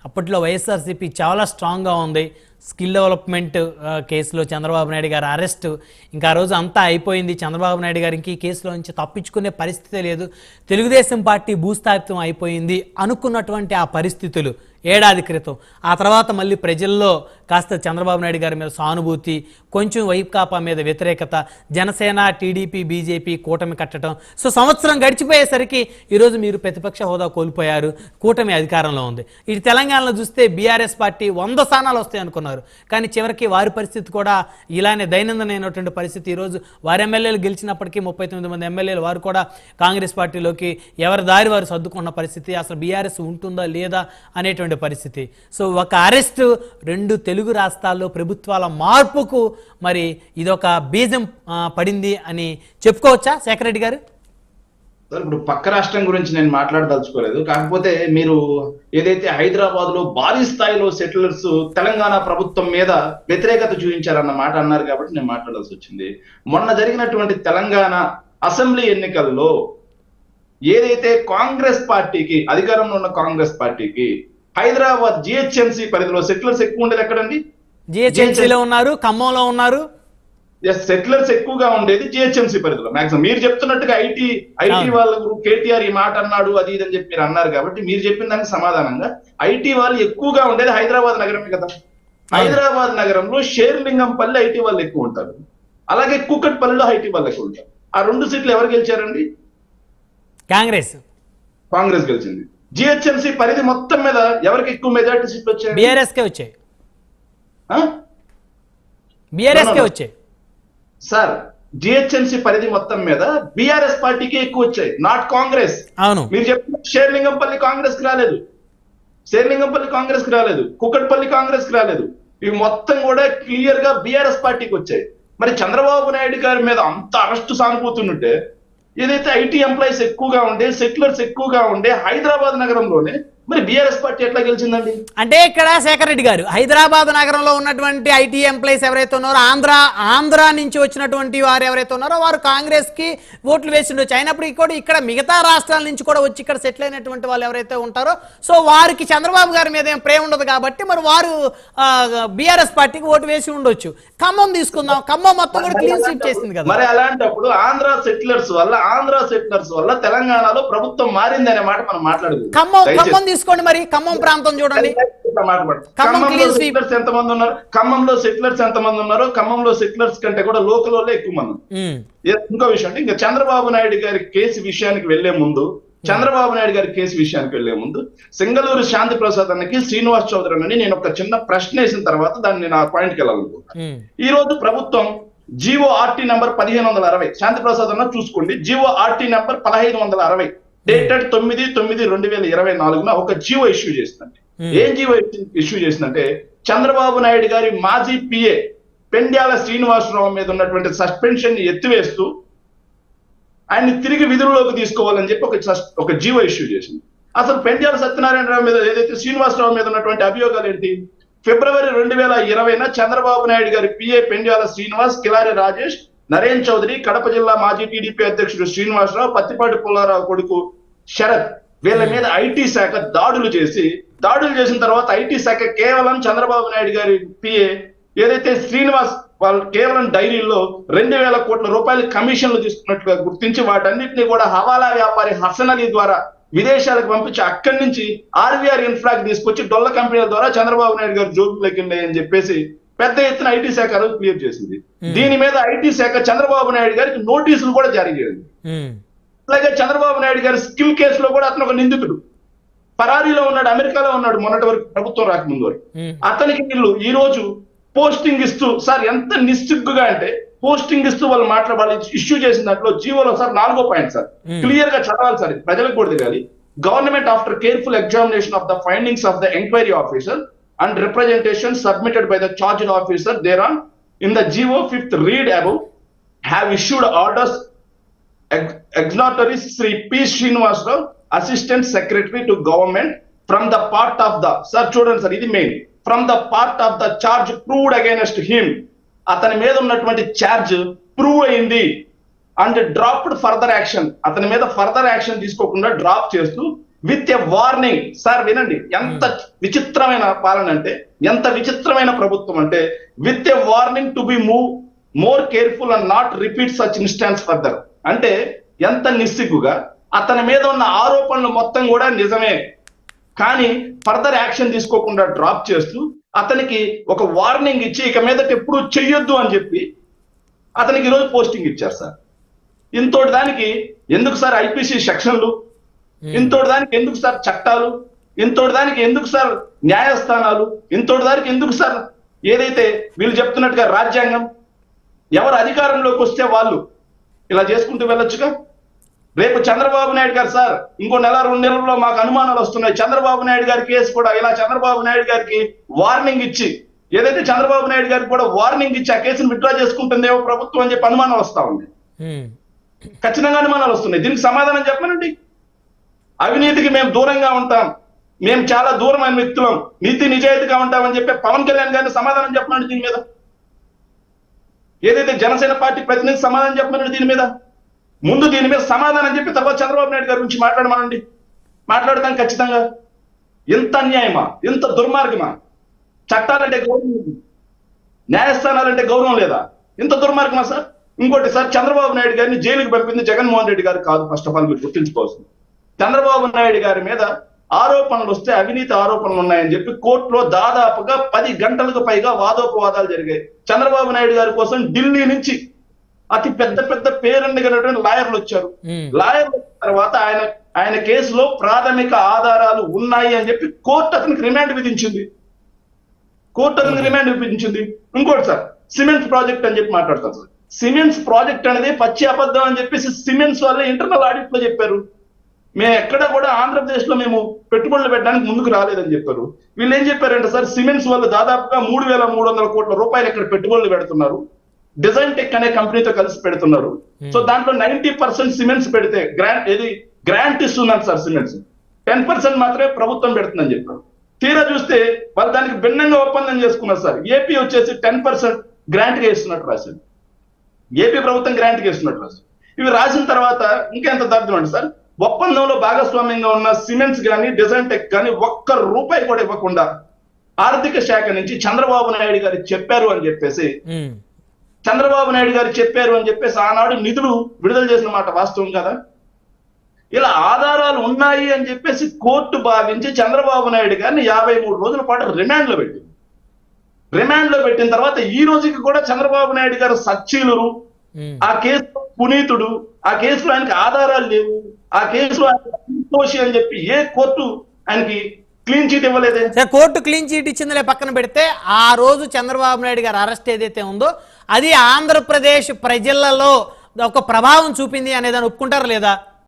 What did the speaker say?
అప్పట్లో వైఎస్ఆర్సీపీ చాలా స్ట్రాంగ్గా ఉంది. స్కిల్ డెవలప్మెంట్ కేసులో చంద్రబాబు నాయుడు గారి అరెస్ట్, ఇంకా ఆ రోజు అంతా అయిపోయింది. చంద్రబాబు నాయుడు గారికి ఈ కేసులో నుంచి తప్పించుకునే పరిస్థితే లేదు. తెలుగుదేశం పార్టీ భూస్థాపితం అయిపోయింది అనుకున్నటువంటి ఆ పరిస్థితులు ఏడాది క్రితం. ఆ తర్వాత మళ్ళీ ప్రజల్లో కాస్త చంద్రబాబు నాయుడు గారి మీద సానుభూతి, కొంచెం వైకాపా మీద వ్యతిరేకత, జనసేన, టీడీపీ, బీజేపీ కూటమి కట్టడం. సో సంవత్సరం గడిచిపోయేసరికి ఈరోజు మీరు ప్రతిపక్ష హోదా కోల్పోయారు, కూటమి అధికారంలో ఉంది. ఇటు తెలంగాణలో చూస్తే బీఆర్ఎస్ పార్టీ 100 స్థానాలు వస్తాయి అనుకున్నారు, కానీ చివరికి వారి పరిస్థితి కూడా ఇలానే దైనందినమైనటువంటి పరిస్థితి. ఈరోజు వారి ఎమ్మెల్యేలు గెలిచినప్పటికీ 39 మంది ఎమ్మెల్యేలు వారు కూడా కాంగ్రెస్ పార్టీలోకి ఎవరి దారి వారు సర్దుకున్న పరిస్థితి. అసలు బీఆర్ఎస్ ఉంటుందా లేదా అనేటువంటి పరిస్థితి. సో ఒక అరెస్ట్ 2 తెలుగు రాష్ట్రాల్లో ప్రభుత్వాల మార్పుకు మరి ఇదొక బీజం పడింది అని చెప్పుకోవచ్చా శేఖర్ రెడ్డి గారు? ఇప్పుడు పక్క రాష్ట్రం గురించి నేను మాట్లాడదలుచుకోలేదు. కాకపోతే మీరు ఏదైతే హైదరాబాద్ లో భారీ స్థాయిలో సెటిలర్స్ తెలంగాణ ప్రభుత్వం మీద వ్యతిరేకత చూపించారన్న మాట అన్నారు కాబట్టి నేను మాట్లాడాల్సి వచ్చింది. మొన్న జరిగినటువంటి తెలంగాణ అసెంబ్లీ ఎన్నికల్లో ఏదైతే కాంగ్రెస్ పార్టీకి, అధికారంలో ఉన్న కాంగ్రెస్ పార్టీకి హైదరాబాద్ జిహెచ్ఎంసీ పరిధిలో సెటిలర్స్ ఎక్కువ ఉండేది ఎక్కడండి? జిహెచ్ఎంసీలో ఉన్నారు, ఖమ్మంలో ఉన్నారు. సెటిలర్స్ ఎక్కువగా ఉండేది జిహెచ్ఎంసీ పరిధిలో. మాక్సిమం మీరు చెప్తున్నట్టుగా ఐటీ వాళ్ళు కేటీఆర్ ఈ మాట అన్నాడు అది ఇది అని చెప్పి మీరు అన్నారు కాబట్టి మీరు చెప్పిన దానికి సమాధానంగా ఐటీ వాళ్ళు ఎక్కువగా ఉండేది హైదరాబాద్ నగరమే కదా. హైదరాబాద్ నగరంలో షేర్లింగంపల్లి ఐటీ వాళ్ళు ఎక్కువ ఉంటారు, అలాగే కూకట్పల్లిలో ఐటీ వాళ్ళు ఎక్కువ ఉంటారు. ఆ 2 సీట్లు ఎవరు గెలిచారండి? కాంగ్రెస్ గెలిచింది. జిహెచ్ఎంసీ పరిధి మొత్తం మీద ఎవరికి ఎక్కువ మెజారిటీ సీట్లు వచ్చాయి? బీఆర్ఎస్ కే వచ్చాయి సార్. జిహెచ్ఎంసీ పరిధి మొత్తం మీద బీఆర్ఎస్ పార్టీకి ఎక్కువ వచ్చాయి, నాట్ కాంగ్రెస్. అవును, మీరు చెప్పిన షేర్లింగంపల్లి కాంగ్రెస్ కి రాలేదు, కుకట్పల్లి కాంగ్రెస్ కి రాలేదు. ఇవి మొత్తం కూడా క్లియర్ గా బీఆర్ఎస్ పార్టీకి వచ్చాయి. మరి చంద్రబాబు నాయుడు గారి మీద అంత అరెస్టు సానుభూతుంటే ఏదైతే ఐటీ ఎంప్లాయీస్ ఎక్కువగా ఉండే, సెటిలర్స్ ఎక్కువగా ఉండే హైదరాబాద్ నగరంలోనే మరి బీఆర్ఎస్ పార్టీ ఎట్లా గెలిచిందండి? అంటే ఇక్కడ శేఖర్ రెడ్డి గారు, హైదరాబాద్ నగరంలో ఉన్నటువంటి ఐటీ ఎంప్లాయీస్ ఎవరైతే ఉన్నారో, ఆంధ్ర నుంచి వచ్చినటువంటి వారు ఎవరైతే ఉన్నారో వారు కాంగ్రెస్ కి ఓట్లు వేసి ఉండొచ్చు. అయినప్పటికీ కూడా ఇక్కడ మిగతా రాష్ట్రాల నుంచి కూడా వచ్చి ఇక్కడ సెటిల్ అయినటువంటి వాళ్ళు ఎవరైతే ఉంటారో సో వారికి చంద్రబాబు గారి మీద ఏం ప్రేమ ఉండదు కాబట్టి మరి వారు బీఆర్ఎస్ పార్టీకి ఓటు వేసి ఉండొచ్చు. ఖమ్మం తీసుకుందాం, ఖమ్మం మొత్తం కూడా క్లీన్ స్వీప్ చేసింది కదా. మరి అలాంటప్పుడు ఆంధ్ర సెటిలర్స్ వల్ల తెలంగాణలో ప్రభుత్వం మారింది అనే మాట మనం మాట్లాడుకుందాం. ఖమ్మం తీసుకోండి, మరి ఖమ్మం ప్రాంతం చూడండి. ఖమ్మంలో సెటిలర్స్ ఎంతమంది ఉన్నారో, ఖమ్మంలో సెటిలర్స్ కంటే కూడా లోకల్ వాళ్ళే ఎక్కువ మంది. ఇంకో విషయం అంటే ఇంకా చంద్రబాబు నాయుడు గారి కేసు విషయానికి వెళ్లే ముందు సింగళూరు శాంతి ప్రసాద్ అన్నకి శ్రీనివాస్ చౌదరి అని నేను ఒక చిన్న ప్రశ్న వేసిన తర్వాత దాన్ని నేను ఆ పాయింట్కి వెళ్ళాలనుకుంటున్నాను. ఈ రోజు ప్రభుత్వం జీవో ఆర్టీ నంబర్ 1560, శాంతి ప్రసాద్ అన్న చూసుకోండి, జీవో ఆర్టీ నంబర్ 1560 డేటెడ్ 9/9/2024 ఒక జీవో ఇష్యూ చేసిందండి. ఏం జీవో ఇష్యూ చేసిందంటే చంద్రబాబు నాయుడు గారి మాజీ పిఏ పెండ్యాల శ్రీనివాసరావు మీద ఉన్నటువంటి సస్పెన్షన్ ని ఎత్తివేస్తూ ఆయన్ని తిరిగి విధుల్లోకి తీసుకోవాలని చెప్పి ఒక జీవో ఇష్యూ చేసింది. అసలు పెండ్యాల సత్యనారాయణరావు మీద ఏదైతే శ్రీనివాసరావు మీద ఉన్నటువంటి అభియోగాలు ఏంటి? ఫిబ్రవరి 2020 చంద్రబాబు నాయుడు గారి పిఏ పెండ్యాల శ్రీనివాస్, కిలారి రాజేష్, నరేన్ చౌదరి, కడప జిల్లా మాజీ టీడీపీ అధ్యక్షుడు శ్రీనివాసరావు, పత్తిపాటి పుల్లారావు కొడుకు శరత్ వీళ్ళ మీద ఐటీ శాఖ దాడులు చేసిన తర్వాత ఐటీ శాఖ కేవలం చంద్రబాబు నాయుడు గారి పిఏ ఏదైతే శ్రీనివాస్ వాళ్ళు కేవలం డైరీల్లో 2000 కోట్ల రూపాయల కమిషన్లు తీసుకున్నట్లుగా గుర్తించి వాటన్నిటిని కూడా హవాలా వ్యాపారి హసన్ అలీ ద్వారా విదేశాలకు పంపించి అక్కడి నుంచి ఆర్వీఆర్ ఇన్ఫ్రాకి తీసుకొచ్చి డొల్ల కంపెనీల ద్వారా చంద్రబాబు నాయుడు గారు జోబులోకి వెళ్ళాయని చెప్పేసి పెద్ద ఎత్తున ఐటీ శాఖ రోజు క్లియర్ చేసింది. దీని మీద ఐటీ శాఖ చంద్రబాబు నాయుడు గారికి నోటీసులు కూడా జారీ చేసింది. అలాగే చంద్రబాబు నాయుడు గారి స్కిల్ కేసులో కూడా అతను ఒక నిందితుడు, పరారీలో ఉన్నాడు, అమెరికాలో ఉన్నాడు మొన్నటి వరకు, ప్రభుత్వం రాకముందు వరకు. అతనికి వీళ్ళు ఈ రోజు పోస్టింగ్ ఇస్తూ, సార్ ఎంత నిస్సిగ్గుగా అంటే పోస్టింగ్ ఇస్తూ వాళ్ళు ఇష్యూ చేసిన దాంట్లో జీవోలో సార్ 4వ పాయింట్ సార్ క్లియర్ గా చదవాలి సార్, ప్రజలకు కూడా తెలియాలి. Government after careful examination of the findings of the enquiry officer and representation submitted by the charged officer thereon in the GO 5th read above have issued orders exhortories Sri P. Srinivasrao, Assistant Secretary to Government, from the part of the sir children sir idi main from the part of the charge proved against him, atani మీద ఉన్నటువంటి charge prove అయింది and dropped further action, atani మీద further action తీసుకోకుండా drop చేస్తూ with a warning. Sir వినండి, ఎంత విచిత్రమైన పాలన అంటే, ఎంత విచిత్రమైన ప్రభుత్వం అంటే, with a warning to be more careful and not repeat such instance further. అంటే ఎంత నిస్సిగ్గుగా, అతని మీద ఉన్న ఆరోపణలు మొత్తం కూడా నిజమే, కానీ ఫర్దర్ యాక్షన్ తీసుకోకుండా డ్రాప్ చేస్తూ అతనికి ఒక వార్నింగ్ ఇచ్చి ఇక మీదట ఎప్పుడు చెయ్యొద్దు అని చెప్పి అతనికి ఈరోజు పోస్టింగ్ ఇచ్చారు సార్. ఇంతోటి దానికి ఎందుకు సార్ ఐపీసీ సెక్షన్లు, ఇంతోటి దానికి ఎందుకు సార్ చట్టాలు, ఇంతోటి దానికి ఎందుకు సార్ న్యాయస్థానాలు, ఇంతోటి దానికి ఎందుకు సార్ ఏదైతే వీళ్ళు చెప్తున్నట్టుగా రాజ్యాంగం? ఎవరు అధికారంలోకి వస్తే వాళ్ళు ఇలా చేసుకుంటూ వెళ్ళొచ్చుగా. రేపు చంద్రబాబు నాయుడు గారు సార్ ఇంకో నెల 2 నెలల్లో మాకు అనుమానాలు వస్తున్నాయి, చంద్రబాబు నాయుడు గారి కేసు కూడా ఇలా చంద్రబాబు నాయుడు గారికి వార్నింగ్ ఇచ్చి, ఏదైతే చంద్రబాబు నాయుడు గారికి కూడా వార్నింగ్ ఇచ్చి ఆ కేసును విత్డ్రా చేసుకుంటుందేమో ప్రభుత్వం అని చెప్పి అనుమానాలు వస్తా ఉంది. ఖచ్చితంగా అనుమానాలు వస్తున్నాయి. దీనికి సమాధానం చెప్పనండి. అవినీతికి మేము దూరంగా ఉంటాం, మేము చాలా దూరమైన వ్యక్తులం, నీతి నిజాయితీగా ఉంటామని చెప్పి పవన్ కళ్యాణ్ గారిని సమాధానం చెప్పనండి దీని మీద. ఏదైతే జనసేన పార్టీ ప్రతినిధి సమాధానం చెప్పమనండి దీని మీద. ముందు దీని మీద సమాధానం చెప్పి తర్వాత చంద్రబాబు నాయుడు గారి గురించి మాట్లాడమనండి. మాట్లాడతాం ఖచ్చితంగా. ఎంత అన్యాయమా, ఎంత దుర్మార్గమా? చట్టాలంటే గౌరవం, న్యాయస్థానాలంటే గౌరవం లేదా? ఇంత దుర్మార్గమా సార్? ఇంకోటి సార్, చంద్రబాబు నాయుడు గారిని జైలుకి పంపింది జగన్మోహన్ రెడ్డి గారు కాదు. ఫస్ట్ ఆఫ్ ఆల్ మీరు గుర్తించుకోవాల్సింది, చంద్రబాబు నాయుడు గారి మీద ఆరోపణలు వస్తే, అవినీతి ఆరోపణలు ఉన్నాయని చెప్పి కోర్టులో దాదాపుగా 10 గంటలకు పైగా వాదోపవాదాలు జరిగాయి. చంద్రబాబు నాయుడు గారి కోసం ఢిల్లీ నుంచి అతి పెద్ద పేరెండుగలటువంటి లాయర్లు వచ్చారు. లాయర్లు వచ్చిన తర్వాత ఆయన కేసులో ప్రాథమిక ఆధారాలు ఉన్నాయి అని చెప్పి కోర్టు అతనికి రిమాండ్ విధించింది. ఇంకోటి సార్, సిమెంట్స్ ప్రాజెక్ట్ అని చెప్పి మాట్లాడతారు సార్. సిమెంట్స్ ప్రాజెక్ట్ అనేది పచ్చి అబద్ధం అని చెప్పేసి సిమెంట్స్ వాళ్ళే ఇంటర్నల్ ఆడిట్ లో చెప్పారు. మేము ఎక్కడ కూడా ఆంధ్రప్రదేశ్ లో మేము పెట్టుబడులు పెట్టడానికి ముందుకు రాలేదని చెప్పారు. వీళ్ళు ఏం చెప్పారంటే సార్, సిమెంట్స్ వాళ్ళు దాదాపుగా 3,300 కోట్ల రూపాయలు ఇక్కడ పెట్టుబడులు పెడుతున్నారు, డిజైన్ టెక్ అనే కంపెనీతో కలిసి పెడుతున్నారు. సో దాంట్లో 90% సిమెంట్స్ పెడితే గ్రాంట్ ఇస్తున్నారు సార్. సిమెంట్స్ 10% మాత్రమే ప్రభుత్వం పెడుతుందని చెప్పారు. తీరా చూస్తే వాళ్ళు దానికి భిన్నంగా ఒప్పందం చేసుకున్నారు సార్. ఏపీ వచ్చేసి 10% గ్రాంట్ గా ఇస్తున్నట్టు రాశారు. ఏపీ ప్రభుత్వం గ్రాంట్ గా ఇస్తున్నట్టు రాశారు. ఇవి రాసిన తర్వాత ఇంకెంత దర్థం అండి సార్, ఒప్పందంలో భాగస్వామ్యంగా ఉన్న సిమెంట్స్ కానీ డిజైన్ టెక్ కానీ ఒక్క రూపాయి కూడా ఇవ్వకుండా ఆర్థిక శాఖ నుంచి చంద్రబాబు నాయుడు గారు చెప్పారు అని చెప్పేసి ఆనాడు నిధులు విడుదల చేసిన మాట వాస్తవం కదా. ఇలా ఆధారాలు ఉన్నాయి అని చెప్పేసి కోర్టు భావించి చంద్రబాబు నాయుడు గారిని 53 రోజుల పాటు రిమాండ్ లో పెట్టింది. రిమాండ్ లో పెట్టిన తర్వాత ఈ రోజుకి కూడా చంద్రబాబు నాయుడు గారు సచ్చీలురు, ఆ కేసులో పునీతుడు, ఆ కేసులో ఆయనకి ఆధారాలు లేవు, ఆ కేసులో దోషి అని చెప్పి ఏ కోర్టు ఆయనకి క్లీన్ చీట్ ఇవ్వలేదే. కోర్టు క్లీన్ చీట్ ఇచ్చిందిలే పక్కన పెడితే, ఆ రోజు చంద్రబాబు నాయుడు గారు అరెస్ట్ ఏదైతే ఉందో అది ఆంధ్రప్రదేశ్ ప్రజలలో ఒక ప్రభావం చూపింది అనేదాన్ని ఒప్పుకుంటారా లేదా?